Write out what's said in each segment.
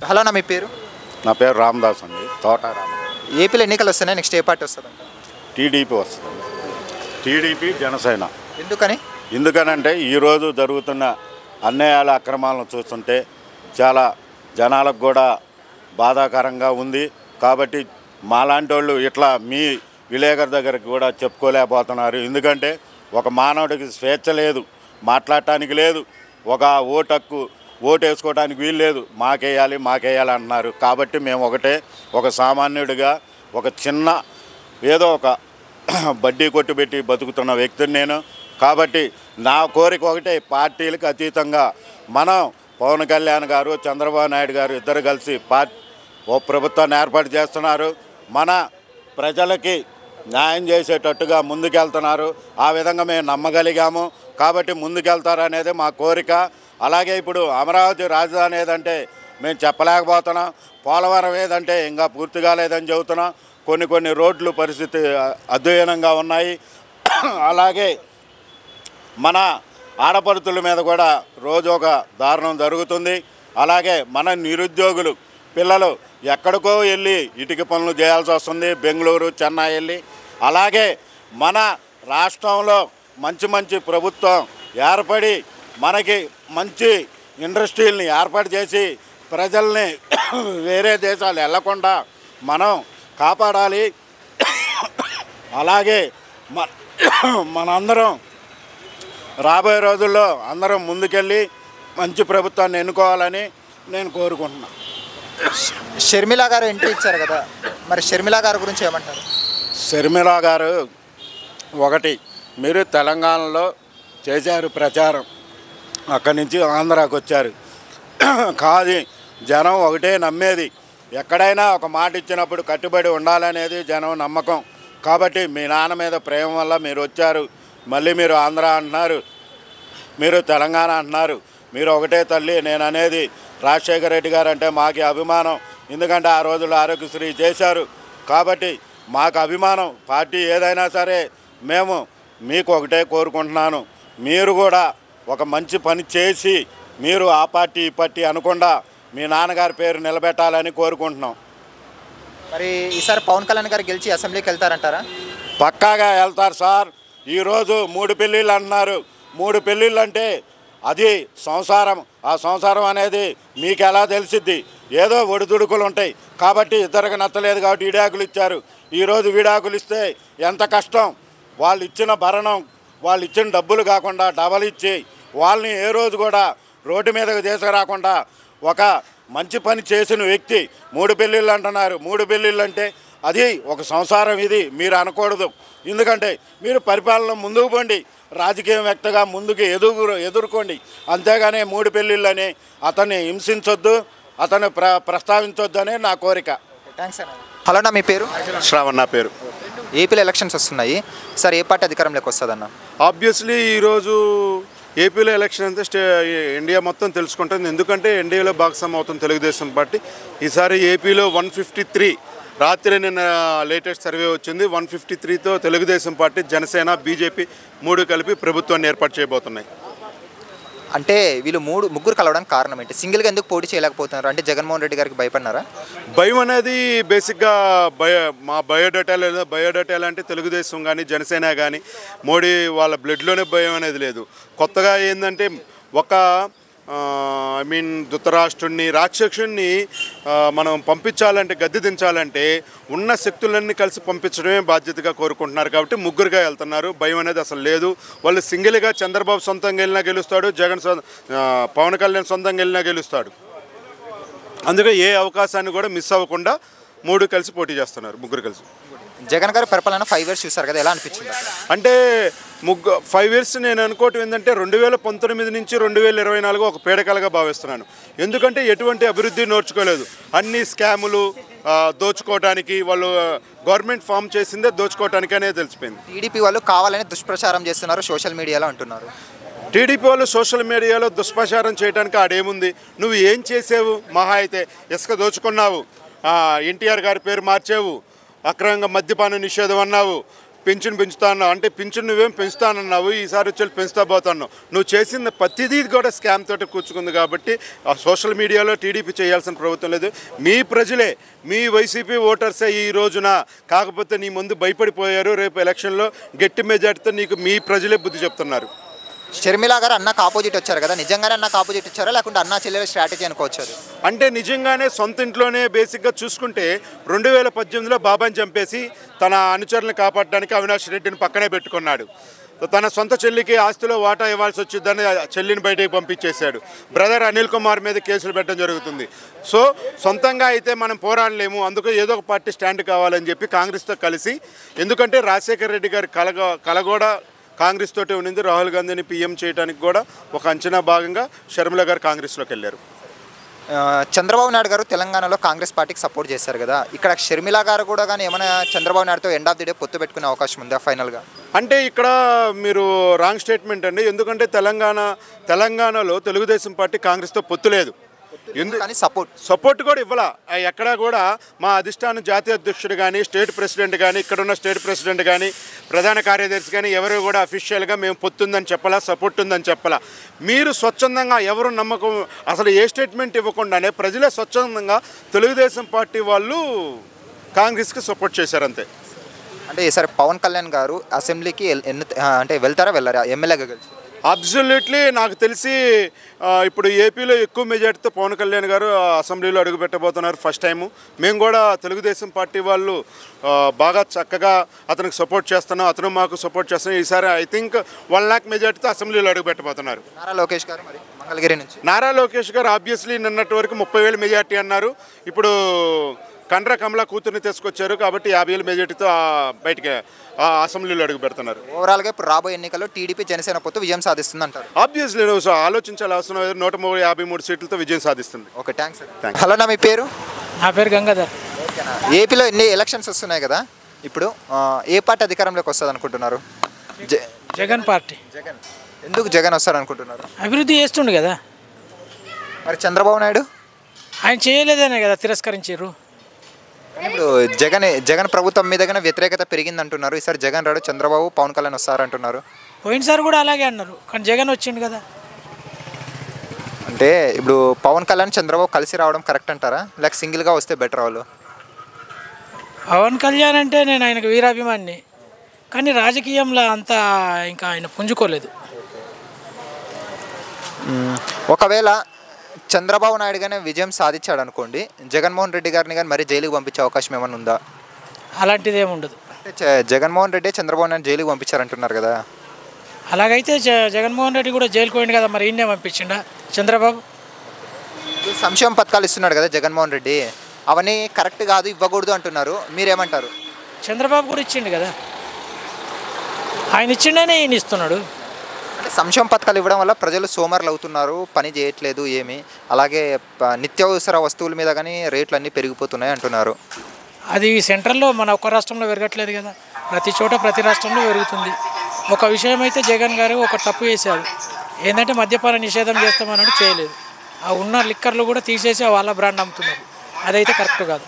Hello అన్న, మీ పేరు? నా పేరు రామదాస్ అండి, తోట రామ. ఏపీలో ఎన్నికలు వస్తున్నాయి, నెక్స్ట్ ఏ పార్టీ వస్తుందంట? టీడీపీ వస్తుంది. టీడీపీ, జనసేన. ఎందుకని? ఎందుకనంటే ఈరోజు జరుగుతున్న అన్యాయాల అక్రమాలను చూస్తుంటే చాలా జనాలకు కూడా బాధాకరంగా ఉంది. కాబట్టి మాలాంటి వాళ్ళు ఇట్లా మీ విలేకరు దగ్గరికి కూడా చెప్పుకోలేకపోతున్నారు. ఎందుకంటే ఒక మానవుడికి స్వేచ్ఛ లేదు, మాట్లాడటానికి లేదు, ఒక ఓటు వేసుకోవడానికి వీలు లేదు. మాకేయాలి అంటున్నారు. కాబట్టి మేము ఒక సామాన్యుడిగా ఒక చిన్న ఏదో ఒక బడ్డీ కొట్టుబెట్టి బతుకుతున్న వ్యక్తిని నేను. కాబట్టి నా కోరిక ఒకటే, పార్టీలకు అతీతంగా మనం పవన్ కళ్యాణ్ గారు, చంద్రబాబు నాయుడు గారు ఇద్దరు కలిసి ఓ ప్రభుత్వాన్ని ఏర్పాటు చేస్తున్నారు. మన ప్రజలకి న్యాయం చేసేటట్టుగా ముందుకెళ్తున్నారు. ఆ విధంగా మేము నమ్మగలిగాము. కాబట్టి ముందుకెళ్తారనేది మా కోరిక. అలాగే ఇప్పుడు అమరావతి రాజధాని ఏదంటే మేము చెప్పలేకపోతున్నాం. పోలవరం ఏదంటే ఇంకా పూర్తి కాలేదని చెబుతున్నాం. కొన్ని రోడ్లు పరిస్థితి అధ్యయనంగా ఉన్నాయి. అలాగే మన ఆడపడుతుల మీద కూడా రోజు ఒక దారుణం జరుగుతుంది. అలాగే మన నిరుద్యోగులు పిల్లలు ఎక్కడికో వెళ్ళి ఇటుక పనులు చేయాల్సి వస్తుంది, బెంగళూరు, చెన్నై వెళ్ళి. అలాగే మన రాష్ట్రంలో మంచి ప్రభుత్వం ఏర్పడి మనకి మంచి ఇండస్ట్రీలని ఏర్పాటు చేసి ప్రజల్ని వేరే దేశాలు వెళ్లకుండా మనం కాపాడాలి. అలాగే మనందరం రాబోయే రోజుల్లో అందరం ముందుకెళ్ళి మంచి ప్రభుత్వాన్ని ఎన్నుకోవాలని నేను కోరుకుంటున్నాను. షర్మిల గారు ఎంట్రీ ఇచ్చారు కదా, మరి షర్మిల గారి గురించి ఏమంటారు? షర్మిల గారు మీరు తెలంగాణలో చేశారు ప్రచారం, అక్కడి నుంచి ఆంధ్రాకి వచ్చారు. కాదు, జనం ఒకటే నమ్మేది, ఎక్కడైనా ఒక మాట ఇచ్చినప్పుడు కట్టుబడి ఉండాలనేది జనం నమ్మకం. కాబట్టి మీ నాన్న మీద ప్రేమ వల్ల మీరు వచ్చారు. మళ్ళీ మీరు ఆంధ్ర అంటున్నారు, మీరు తెలంగాణ అంటున్నారు. మీరు ఒకటే తల్లి. నేను అనేది రాజశేఖర రెడ్డి గారు అంటే మాకు అభిమానం. ఎందుకంటే ఆ రోజుల్లో ఆరోగ్యశ్రీ చేశారు. కాబట్టి మాకు అభిమానం. పార్టీ ఏదైనా సరే మేము మీకు ఒకటే కోరుకుంటున్నాను, మీరు కూడా ఒక మంచి పని చేసి మీరు ఆ పార్టీ ఈ పార్టీ అనకుండా మీ నాన్నగారి పేరు నిలబెట్టాలని కోరుకుంటున్నాం. మరి ఈసారి పవన్ కళ్యాణ్ గారు గెలిచి అసెంబ్లీకి వెళ్తారంటారా? పక్కాగా వెళ్తారు సార్. ఈరోజు 3 పెళ్ళిళ్ళు అంటున్నారు. 3 పెళ్ళిళ్ళు అంటే అది సంసారం. ఆ సంసారం అనేది మీకు ఎలా తెలిసిద్ది? ఏదో ఒడిదుడుకులు ఉంటాయి. కాబట్టి ఇద్దరికి నచ్చలేదు కాబట్టి విడాకులు ఇచ్చారు. ఈరోజు విడాకులు ఇస్తే ఎంత కష్టం. వాళ్ళు ఇచ్చిన భరణం, వాళ్ళు ఇచ్చిన డబ్బులు కాకుండా డబల్ ఇచ్చి వాళ్ళని ఏ రోజు కూడా రోడ్డు మీదకి తీసుకురాకుండా ఒక మంచి పని చేసిన వ్యక్తి 3 పెళ్ళిళ్ళు అంటున్నారు. 3 పెళ్ళిళ్ళు అంటే అది ఒక సంసారం. ఇది మీరు అనకూడదు. ఎందుకంటే మీరు పరిపాలన ముందుకు పోండి, రాజకీయ వ్యక్తిగా ముందుకు ఎదుర్కోండి. అంతేగానే 3 పెళ్ళిళ్ళని అతన్ని హింసించొద్దు, అతన్ని ప్రస్తావించొద్దు అనే నా కోరిక. థ్యాంక్స్ అన్న. హలో అన్న, మీ పేరు? శ్రావణ్ నా పేరు. ఏపీలో ఎలక్షన్స్ వస్తున్నాయి సార్, ఏ పార్టీ అధికారంలోకి వస్తుందన్న? ఆబ్వియస్లీ ఈరోజు ఏపీలో ఎలక్షన్ అంతే ఇండియా మొత్తం తెలుసుకుంటుంది. ఎందుకంటే ఎన్డీఏలో భాగస్వామ్యం అవుతుంది తెలుగుదేశం పార్టీ. ఈసారి ఏపీలో 153, రాత్రి నిన్న లేటెస్ట్ సర్వే వచ్చింది, 153తో తెలుగుదేశం పార్టీ, జనసేన, బీజేపీ 3 కలిపి ప్రభుత్వాన్ని ఏర్పాటు చేయబోతున్నాయి. అంటే వీళ్ళు ముగ్గురు కలవడానికి కారణం ఏంటి? సింగిల్గా ఎందుకు పోటీ చేయలేకపోతున్నారు? అంటే జగన్మోహన్ రెడ్డి గారికి భయపడినారా? భయం అనేది బేసిక్గా మా బయోడేటా అంటే తెలుగుదేశం కానీ జనసేన కానీ మోడీ వాళ్ళ బ్లడ్లోనే భయం అనేది లేదు. కొత్తగా ఏంటంటే ఒక ధృతరాష్ట్రుడిని, రాక్షసుడిని మనం పంపించాలంటే, గద్దె దించాలంటే ఉన్న శక్తులన్నీ కలిసి పంపించడమే బాధ్యతగా కోరుకుంటున్నారు. కాబట్టి ముగ్గురుగా వెళ్తున్నారు. భయం అనేది అసలు లేదు. వాళ్ళు సింగిల్గా చంద్రబాబు సొంతంగా వెళ్ళినా గెలుస్తాడు, పవన్ కళ్యాణ్ సొంతంగా వెళ్ళినా గెలుస్తాడు. అందుకే ఏ అవకాశాన్ని కూడా మిస్ అవ్వకుండా 3 కలిసి పోటీ చేస్తున్నారు, ముగ్గురు కలిసి. జగన్ గారి పరిపాలన 5 years చూసారు కదా, ఎలా అనిపించింది? అంటే 5 years నేను అనుకోవటం ఏంటంటే 2019 నుంచి 2024 ఒక పీడకలుగా భావిస్తున్నాను. ఎందుకంటే ఎటువంటి అభివృద్ధి నోచుకోలేదు. అన్ని స్కాములు, దోచుకోవడానికి, వాళ్ళు గవర్నమెంట్ ఫామ్ చేసిందే దోచుకోవటానికి అనేది తెలిసిపోయింది. టీడీపీ వాళ్ళు కావాలని దుష్ప్రచారం చేస్తున్నారు సోషల్ మీడియాలో అంటున్నారు. టీడీపీ వాళ్ళు సోషల్ మీడియాలో దుష్ప్రచారం చేయడానికి ఆడేముంది? నువ్వు ఏం చేసావు? మహా అయితే ఇసుక దోచుకున్నావు, ఎన్టీఆర్ గారి పేరు మార్చావు, అక్రమంగా మద్యపాన నిషేధం అన్నావు, పింఛన్ పెంచుతా అన్నావు అంటే పింఛన్ నువ్వేం పెంచుతానన్నావు, ఈసారి వచ్చి పెంచుతా పోతున్నావు. నువ్వు చేసిన ప్రతిదీ కూడా స్కామ్ తోటి కూర్చుకుంది. కాబట్టి ఆ సోషల్ మీడియాలో టీడీపీ చేయాల్సిన ప్రభుత్వం లేదు. మీ ప్రజలే, మీ వైసీపీ ఓటర్సే ఈ రోజున, కాకపోతే నీ ముందు భయపడిపోయారు. రేపు ఎలక్షన్లో గట్టి మెజార్టీతో నీకు మీ ప్రజలే బుద్ధి చెప్తున్నారు. షర్మిల గారు అన్నకు ఆపోజిట్ వచ్చారు కదా, నిజంగానే అన్నకు ఆపోజిట్ వచ్చారా లేకుంటే అన్న చెల్లెల స్ట్రాటజీ అనుకోవచ్చు? అంటే నిజంగానే సొంత ఇంట్లోనే బేసిక్గా చూసుకుంటే 2018లో బాబాని చంపేసి తన అనుచరులను కాపాడడానికి అవినాష్ రెడ్డిని పక్కనే పెట్టుకున్నాడు. తన సొంత చెల్లికి ఆస్తిలో వాటా ఇవ్వాల్సి వచ్చిందని చెల్లిని బయటకు పంపించేశాడు. బ్రదర్ అనిల్ కుమార్ మీద కేసులు పెట్టడం జరుగుతుంది. సో సొంతంగా అయితే మనం పోరాడలేము, అందుకు ఏదో ఒక పార్టీ స్టాండ్ కావాలని చెప్పి కాంగ్రెస్తో కలిసి, ఎందుకంటే రాజశేఖర రెడ్డి గారి కల కూడా కాంగ్రెస్ తోటే ఉండింది. రాహుల్ గాంధీని పీఎం చేయడానికి కూడా ఒక అంచనా భాగంగా షర్మిల గారు కాంగ్రెస్లోకి వెళ్ళారు. చంద్రబాబు నాయుడు గారు తెలంగాణలో కాంగ్రెస్ పార్టీకి సపోర్ట్ చేశారు కదా, ఇక్కడ షర్మిల గారు కూడా కానీ ఏమైనా చంద్రబాబు నాయుడుతో ఎండ్ ఆఫ్ ది డే పొత్తు పెట్టుకునే అవకాశం ఉందా ఫైనల్గా? అంటే ఇక్కడ మీరు రాంగ్ స్టేట్మెంట్ అండి. ఎందుకంటే తెలంగాణలో తెలుగుదేశం పార్టీ కాంగ్రెస్తో పొత్తు లేదు. కానీ సపోర్ట్ కూడా ఇవ్వాల. ఎక్కడా కూడా మా అధిష్టానం జాతీయ అధ్యక్షుడు కానీ, స్టేట్ ప్రెసిడెంట్ కానీ, ఇక్కడున్న స్టేట్ ప్రెసిడెంట్ కానీ, ప్రధాన కార్యదర్శి కానీ ఎవరు కూడా అఫీషియల్గా మేము పొత్తుందని చెప్పాలా, సపోర్ట్ ఉందని చెప్పాలా. మీరు స్వచ్ఛందంగా ఎవరు నమ్మకం అసలు ఏ స్టేట్మెంట్ ఇవ్వకుండానే ప్రజలే స్వచ్ఛందంగా తెలుగుదేశం పార్టీ వాళ్ళు కాంగ్రెస్కి సపోర్ట్ చేశారు అంతే. అంటే ఈసారి పవన్ కళ్యాణ్ గారు అసెంబ్లీకి అంటే వెళ్తారా వెళ్ళారా ఎమ్మెల్యేగా కలిసి? అబ్సల్యూట్లీ నాకు తెలిసి ఇప్పుడు ఏపీలో ఎక్కువ మెజార్టీతో పవన్ కళ్యాణ్ గారు అసెంబ్లీలో అడుగుపెట్టబోతున్నారు ఫస్ట్ టైము. మేము కూడా తెలుగుదేశం పార్టీ వాళ్ళు బాగా చక్కగా అతనికి సపోర్ట్ చేస్తున్నాం, అతను మాకు సపోర్ట్ చేస్తున్నాం. ఈసారి ఐ థింక్ 1 lakh మెజార్టీతో అసెంబ్లీలో అడుగుపెట్టబోతున్నారు. నారా లోకేష్ గారు మరి మంగళగిరి నుంచి. నారా లోకేష్ గారు ఆబ్వియస్లీ నిన్నటి వరకు 30,000 మెజార్టీ అన్నారు. ఇప్పుడు కండ్ర కమల కూతుర్ని తీసుకొచ్చారు కాబట్టి 50,000 మెజార్టీతో బయటికి అసెంబ్లీలో అడుగు పెడుతున్నారు. ఓవరాల్గా ఇప్పుడు రాబోయే ఎన్నికల్లో టీడీపీ జనసేన పొత్తు విజయం సాధిస్తుంది అంటారు? ఆబ్వియస్లీ ఆలోచించాలి అవసరం 153 సీట్లతో విజయం సాధిస్తుంది. Okay, thanks. హలో, నా మీ పేరు? నా పేరు గంగాధర్. ఏపీలో ఎన్ని ఎలక్షన్స్ వస్తున్నాయి కదా, ఇప్పుడు ఏ పార్టీ అధికారంలోకి వస్తుంది అనుకుంటున్నారు? జగన్ పార్టీ. జగన్ ఎందుకు జగన్ వస్తారు అనుకుంటున్నారు? అభివృద్ధి చేస్తుండు కదా. మరి చంద్రబాబు నాయుడు ఆయన చేయలేదనే కదా తిరస్కరించారు. ఇప్పుడు జగన్ ప్రభుత్వం మీద వ్యతిరేకత పెరిగింది అంటున్నారు. ఈసారి జగన్ రాడు, చంద్రబాబు పవన్ కళ్యాణ్ వస్తారంటున్నారు. పోయినసారి కూడా అలాగే అన్నారు, కానీ జగన్ వచ్చిండు కదా. అంటే ఇప్పుడు పవన్ కళ్యాణ్ చంద్రబాబు కలిసి రావడం కరెక్ట్ అంటారా, లేక సింగిల్గా వస్తే బెటర్? వాళ్ళు పవన్ కళ్యాణ్ అంటే నేను ఆయనకు వీరాభిమాన్ని, కానీ రాజకీయంలో అంతా ఇంకా ఆయన పుంజుకోలేదు. ఒకవేళ చంద్రబాబు నాయుడు గానే విజయం సాధించాడు అనుకోండి, జగన్మోహన్ రెడ్డి గారిని కానీ మరీ జైలుకి పంపించే అవకాశం ఏమైనా ఉందా? అలాంటిది ఏమి ఉండదు. అంటే జగన్మోహన్ రెడ్డి చంద్రబాబు నాయుడు జైలుకి పంపించారంటున్నారు కదా. అలాగైతే జగన్మోహన్ రెడ్డి కూడా జైలుకి పోయింది కదా, మరి ఈయనే పంపించిండా చంద్రబాబు? సంక్షేమ పథకాలు ఇస్తున్నాడు కదా జగన్మోహన్ రెడ్డి, అవన్నీ కరెక్ట్ కాదు, ఇవ్వకూడదు అంటున్నారు. మీరేమంటారు? చంద్రబాబు కూడా ఇచ్చిండు కదా, ఆయన ఇచ్చిండనే ఈయన ఇస్తున్నాడు. అంటే సంక్షేమ పథకాలు ఇవ్వడం వల్ల ప్రజలు సోమరులు అవుతున్నారు, పని చేయట్లేదు ఏమి. అలాగే నిత్యావసర వస్తువుల మీద కానీ రేట్లు అన్నీ పెరిగిపోతున్నాయి అంటున్నారు. అది సెంట్రల్లో మన ఒక్క రాష్ట్రంలో పెరగట్లేదు కదా, ప్రతి చోట ప్రతి రాష్ట్రంలో పెరుగుతుంది. ఒక విషయం అయితే జగన్ గారు ఒక తప్పు చేశారు, ఏంటంటే మద్యపాన నిషేధం చేస్తామన్నట్టు చేయలేదు. ఆ ఉన్న లిక్కర్లు కూడా తీసేసి వాళ్ళ బ్రాండ్ అమ్ముతున్నారు, అదైతే కరెక్ట్ కాదు.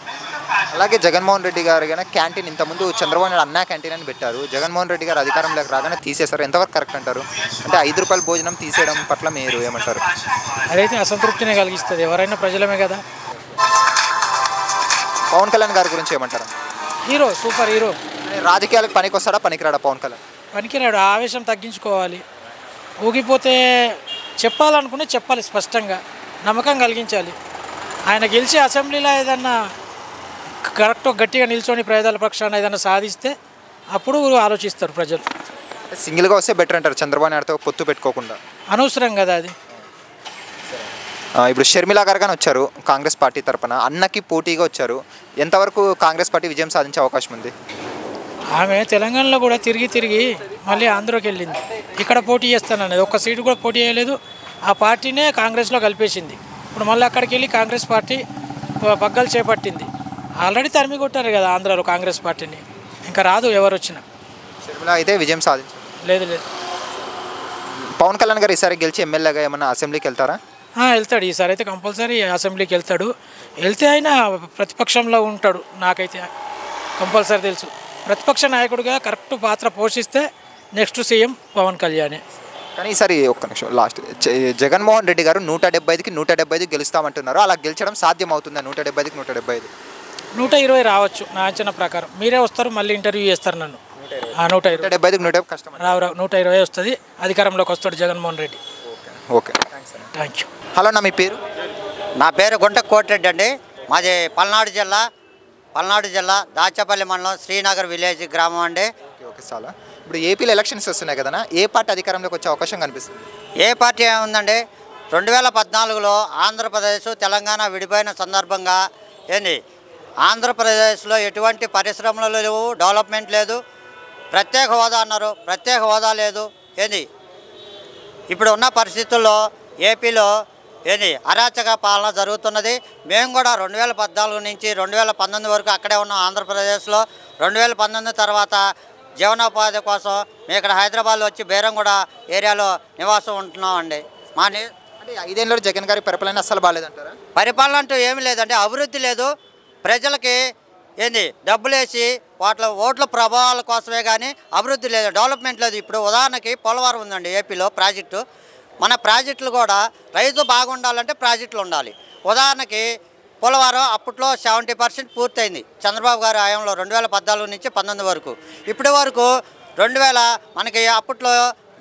అలాగే జగన్మోహన్ రెడ్డి గారు కానీ క్యాంటీన్ ఇంతకుముందు చంద్రబాబు నాయుడు అన్నా క్యాంటీన్ అని పెట్టారు, జగన్మోహన్ రెడ్డి గారు అధికారంలోకి రాగానే తీసేశారు. ఎంతవరకు కరెక్ట్ అంటారు? అంటే 5 రూపాయల భోజనం తీసేయడం పట్ల మీరు ఏమంటారు? అదైతే అసంతృప్తినే కలిగిస్తుంది, ఎవరైనా ప్రజలమే కదా. పవన్ కళ్యాణ్ గారి గురించి ఏమంటారు? Hero, super hero. రాజకీయాలకు పనికి వస్తాడా పనికిరాడా పవన్ కళ్యాణ్? పనికిరాడు, ఆవేశం తగ్గించుకోవాలి. ఊగిపోతే చెప్పాలనుకునే చెప్పాలి, స్పష్టంగా నమ్మకం కలిగించాలి. ఆయన గెలిచి అసెంబ్లీలో ఏదన్నా కరెక్ట్ గట్టిగా నిల్చొని ప్రజల పక్షాన ఏదైనా సాధిస్తే అప్పుడు ఆలోచిస్తారు ప్రజలు. సింగిల్గా వస్తే బెటర్ అంటారు చంద్రబాబు నాయుడుతో పొత్తు పెట్టుకోకుండా? అనవసరం కదా అది. ఇప్పుడు షర్మిల గారు కానీ వచ్చారు కాంగ్రెస్ పార్టీ తరఫున, అన్నకి పోటీగా వచ్చారు. ఎంతవరకు కాంగ్రెస్ పార్టీ విజయం సాధించే అవకాశం ఉంది? ఆమె తెలంగాణలో కూడా తిరిగి మళ్ళీ ఆంధ్రాకి వెళ్ళింది, ఇక్కడ పోటీ చేస్తాననేది. ఒక్క సీటు కూడా పోటీ చేయలేదు, ఆ పార్టీనే కాంగ్రెస్లో కలిపేసింది. ఇప్పుడు మళ్ళీ అక్కడికి వెళ్ళి కాంగ్రెస్ పార్టీ పగ్గాలు చేపట్టింది. ఆల్రెడీ తరిమి కొట్టారు కదా ఆంధ్రాలో కాంగ్రెస్ పార్టీని, ఇంకా రాదు ఎవరు వచ్చినా. షర్మిల అయితే విజయం సాధించారు? లేదు. పవన్ కళ్యాణ్ గారు ఈసారి గెలిచి ఎమ్మెల్యేగా ఏమన్నా అసెంబ్లీకి వెళ్తారా? వెళ్తాడు, ఈసారి అయితే కంపల్సరీ అసెంబ్లీకి వెళ్తాడు. వెళ్తే ఆయన ప్రతిపక్షంలో ఉంటాడు, నాకైతే కంపల్సరీ తెలుసు. ప్రతిపక్ష నాయకుడిగా కరెక్ట్ పాత్ర పోషిస్తే నెక్స్ట్ సీఎం పవన్ కళ్యాణే. కానీ ఈసారి ఒక్క నిమిషం లాస్ట్ జగన్మోహన్ రెడ్డి గారు 175కి 175 గెలుస్తామంటున్నారు. అలా గెలిచడం సాధ్యం అవుతుందా? 175కి 175 120 రావచ్చు నా అంచనా ప్రకారం. మీరే వస్తారు మళ్ళీ ఇంటర్వ్యూ చేస్తారు నన్ను. 120 175కి 150 కష్టం. రావు 120 వస్తుంది, అధికారంలోకి వస్తాడు Jaganmohan Reddy. Okay thank you. Hello, నా మీ పేరు? నా పేరు గుంట కోటిరెడ్డి అండి. మాది పల్నాడు జిల్లా దాచపల్లి మండలం శ్రీనగర్ విలేజ్ గ్రామం అండి. ఓకే చాలా. ఇప్పుడు ఏపీలో ఎలక్షన్స్ వస్తున్నాయి కదా, ఏ పార్టీ అధికారంలోకి వచ్చే అవకాశం కనిపిస్తుంది? ఏ పార్టీ ఉందండి? 2014లో ఆంధ్రప్రదేశ్ తెలంగాణ విడిపోయిన సందర్భంగా ఆంధ్రప్రదేశ్లో ఎటువంటి పరిశ్రమలు లేవు, డెవలప్మెంట్ లేదు. ప్రత్యేక హోదా అన్నారు, ప్రత్యేక హోదా లేదు. ఇప్పుడు ఉన్న పరిస్థితుల్లో ఏపీలో అరాచక పాలన జరుగుతున్నది. మేము కూడా 2014 నుంచి 2019 వరకు అక్కడే ఉన్నాం ఆంధ్రప్రదేశ్లో. 2019 తర్వాత జీవనోపాధి కోసం మేము ఇక్కడ హైదరాబాద్లో వచ్చి బేరంగూడ ఏరియాలో నివాసం ఉంటున్నాం అండి. అంటే 5 ఏళ్ళలో జగన్ గారి పరిపాలన అస్సలు బాగాలేదంటారా? పరిపాలన అంటూ ఏమీ లేదండి, అభివృద్ధి లేదు. ప్రజలకి డబ్బులు వేసి ఓట్ల ప్రభావాల కోసమే కానీ అభివృద్ధి లేదు, డెవలప్మెంట్ లేదు. ఇప్పుడు ఉదాహరణకి పోలవరం ఉందండి ఏపీలో ప్రాజెక్టు. మన ప్రాజెక్టులు కూడా రైతు బాగుండాలంటే ప్రాజెక్టులు ఉండాలి. ఉదాహరణకి పోలవరం అప్పట్లో 70% పూర్తయింది చంద్రబాబు గారి హయాంలో 2014 నుంచి 19 వరకు. ఇప్పటి వరకు 2000 మనకి అప్పట్లో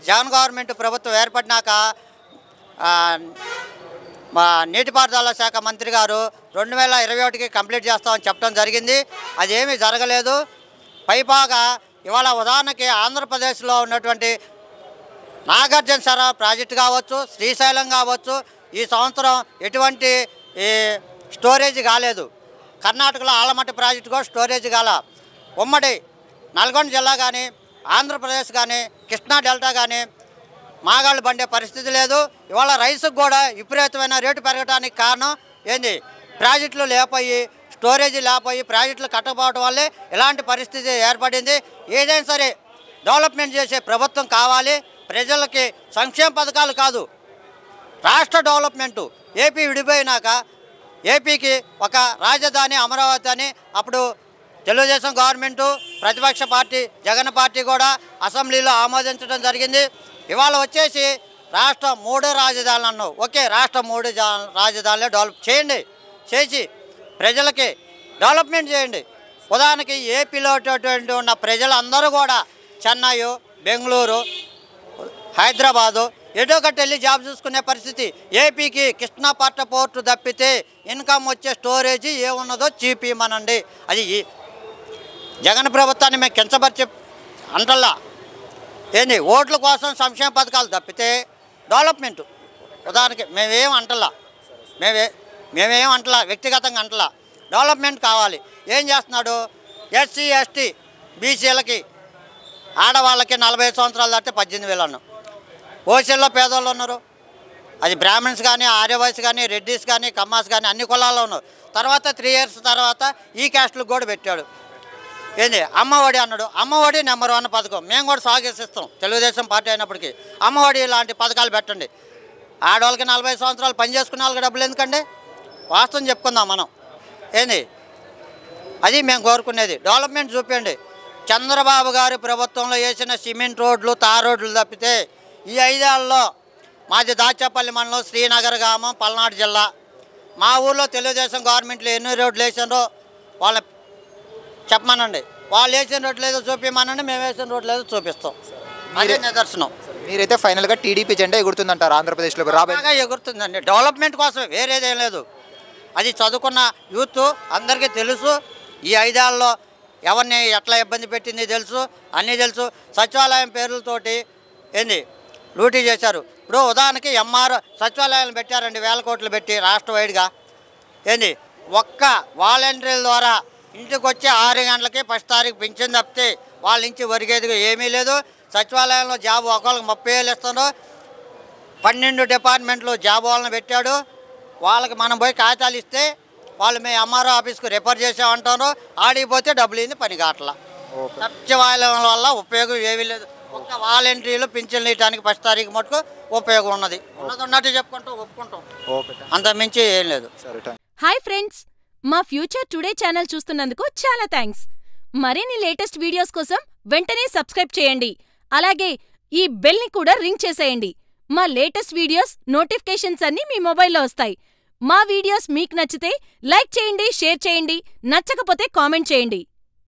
జగన్ గవర్నమెంట్ ప్రభుత్వం ఏర్పడినాక మా నీటిపారుదల శాఖ మంత్రి గారు 2021కి కంప్లీట్ చేస్తామని చెప్పడం జరిగింది. అదేమీ జరగలేదు. పైపాగా ఇవాళ ఉదాహరణకి ఆంధ్రప్రదేశ్లో ఉన్నటువంటి నాగార్జున సాగర్ ప్రాజెక్టు కావచ్చు, శ్రీశైలం కావచ్చు, ఈ సంవత్సరం ఎటువంటి స్టోరేజ్ కాలేదు. కర్ణాటకలో ఆలమట్టి ప్రాజెక్టు కూడా స్టోరేజ్ కాల. ఉమ్మడి నల్గొండ జిల్లా కానీ ఆంధ్రప్రదేశ్ కానీ కృష్ణా డెల్టా కానీ మాగాళ్ళు పండే పరిస్థితి లేదు. ఇవాళ రైసుకు కూడా విపరీతమైన రేటు పెరగడానికి కారణం ప్రాజెక్టులు లేకపోయి, స్టోరేజీ లేకపోయి, ప్రాజెక్టులు కట్టకపోవడం వల్లే ఇలాంటి పరిస్థితి ఏర్పడింది. ఏదైనా సరే డెవలప్మెంట్ చేసే ప్రభుత్వం కావాలి. ప్రజలకి సంక్షేమ పథకాలు కాదు, రాష్ట్ర డెవలప్మెంటు. ఏపీ విడిపోయినాక ఏపీకి ఒక రాజధాని అమరావతి అని అప్పుడు తెలుగుదేశం గవర్నమెంటు, ప్రతిపక్ష పార్టీ జగన్ పార్టీ కూడా అసెంబ్లీలో ఆమోదించడం జరిగింది. ఇవాళ వచ్చేసి రాష్ట్రం 3 రాజధానులు అన్నావు. ఓకే, రాష్ట్రం 3 రాజధానులే డెవలప్ చేయండి, చేసి ప్రజలకి డెవలప్మెంట్ చేయండి. ఉదాహరణకి ఏపీలో ఉన్న ప్రజలందరూ కూడా చెన్నై, బెంగళూరు, హైదరాబాదు ఎటో ఒకటి వెళ్ళి జాబ్ చూసుకునే పరిస్థితి. ఏపీకి కృష్ణా పోర్టు తప్పితే ఇన్కమ్ వచ్చే స్టోరేజీ ఏమున్నదో చూపిమనండి. అది జగన్ ప్రభుత్వాన్ని మేము కించపరిచే అంటల్లా. ఓట్ల కోసం సంక్షేమ పథకాలు తప్పితే డెవలప్మెంటు ఉదాహరణకి మేమేం అంటలా, వ్యక్తిగతంగా అంటలా. డెవలప్మెంట్ కావాలి. ఏం చేస్తున్నాడు? ఎస్సీ ఎస్టీ బీసీలకి ఆడవాళ్ళకి 45 సంవత్సరాలు దాటితే 18,000 అన్నాం. ఓసీల్లో పేదోళ్ళు ఉన్నారు. అది బ్రాహ్మణ్స్ కానీ, ఆర్యవైశ్య కానీ, రెడ్డిస్ కానీ, కమ్మాస్ కానీ అన్ని కులాల్లో ఉన్నారు. తర్వాత 3 years తర్వాత ఈ క్యాస్టులకు కూడా పెట్టాడు. అమ్మఒడి అన్నాడు. అమ్మఒడి నెంబర్ 1 పథకం. మేము కూడా స్వాగతిస్తాం తెలుగుదేశం పార్టీ అయినప్పటికీ. అమ్మఒడి ఇలాంటి పథకాలు పెట్టండి. ఆడవాళ్ళకి 40 సంవత్సరాలు పని చేసుకునే వాళ్ళకి డబ్బులు ఎందుకండి? వాస్తవం చెప్పుకుందాం మనం. అది మేము కోరుకునేది. డెవలప్మెంట్ చూపించండి. చంద్రబాబు గారి ప్రభుత్వంలో వేసిన సిమెంట్ రోడ్లు, తార్ రోడ్లు తప్పితే ఈ 5 ఏళ్లలో మాది దాచేపల్లి మండలం, శ్రీనగర్ గ్రామం, పల్నాడు జిల్లా. మా ఊళ్ళో తెలుగుదేశం గవర్నమెంట్లో ఎన్ని రోడ్లు వేసారో వాళ్ళ చెప్పమనండి. వాళ్ళు వేసిన రోడ్లు ఏదో చూపించమనండి, మేము వేసిన రోడ్లు ఏదో చూపిస్తాం. అదే నిదర్శనం. మీరైతే ఫైనల్గా టీడీపీ జెండా ఎగురుతుందంటారు ఆంధ్రప్రదేశ్లో? బాగా ఎగురుతుందండి. డెవలప్మెంట్ కోసమే, వేరేదేం లేదు. అది చదువుకున్న యూత్ అందరికీ తెలుసు. ఈ 5 ఏళ్లలో ఎవరిని ఎట్లా ఇబ్బంది పెట్టింది తెలుసు, అన్నీ తెలుసు. సచివాలయం పేర్లతోటి లూటీ చేశారు. ఇప్పుడు ఉదాహరణకి ఎంఆర్ సచివాలయాలు పెట్టారండి, 1000 కోట్లు పెట్టి రాష్ట్ర వైడ్గా. ఒక్క వాలంటీర్ల ద్వారా ఇంటికి వచ్చి 6 గంటలకి 1వ తారీఖు పింఛన్ తప్పితే వాళ్ళ నుంచి ఒరిగేదిగా ఏమీ లేదు. సచివాలయంలో జాబ్ ఒకళ్ళకి 30,000 ఇస్తున్నారు. 12 డిపార్ట్మెంట్లు జాబ్ వాళ్ళని పెట్టాడు. వాళ్ళకి మనం పోయి కాగితాలు ఇస్తే వాళ్ళు మేము ఎంఆర్ఓ ఆఫీస్కి రిఫర్ చేసామంటారు. ఆడిపోతే డబ్బులు ఇన్ని పని కావట్లా. సచివాలయం వల్ల ఉపయోగం ఏమీ లేదు. ఒక్క వాలంటీర్లు పింఛన్లు ఇవ్వడానికి 1వ తారీఖు మటుకు ఉపయోగం ఉన్నది. ఉన్నట్టు చెప్పుకుంటూ ఒప్పుకుంటాం, అంత మించి ఏం లేదు. హాయ్ ఫ్రెండ్స్, మా ఫ్యూచర్ టుడే ఛానల్ చూస్తున్నందుకు చాలా థ్యాంక్స్. మరిన్ని లేటెస్ట్ వీడియోస్ కోసం వెంటనే సబ్స్క్రైబ్ చేయండి. అలాగే ఈ బెల్ని కూడా రింగ్ చేసేయండి. మా లేటెస్ట్ వీడియోస్ నోటిఫికేషన్స్ అన్నీ మీ మొబైల్లో వస్తాయి. మా వీడియోస్ మీకు నచ్చితే లైక్ చేయండి, షేర్ చేయండి, నచ్చకపోతే కామెంట్ చేయండి.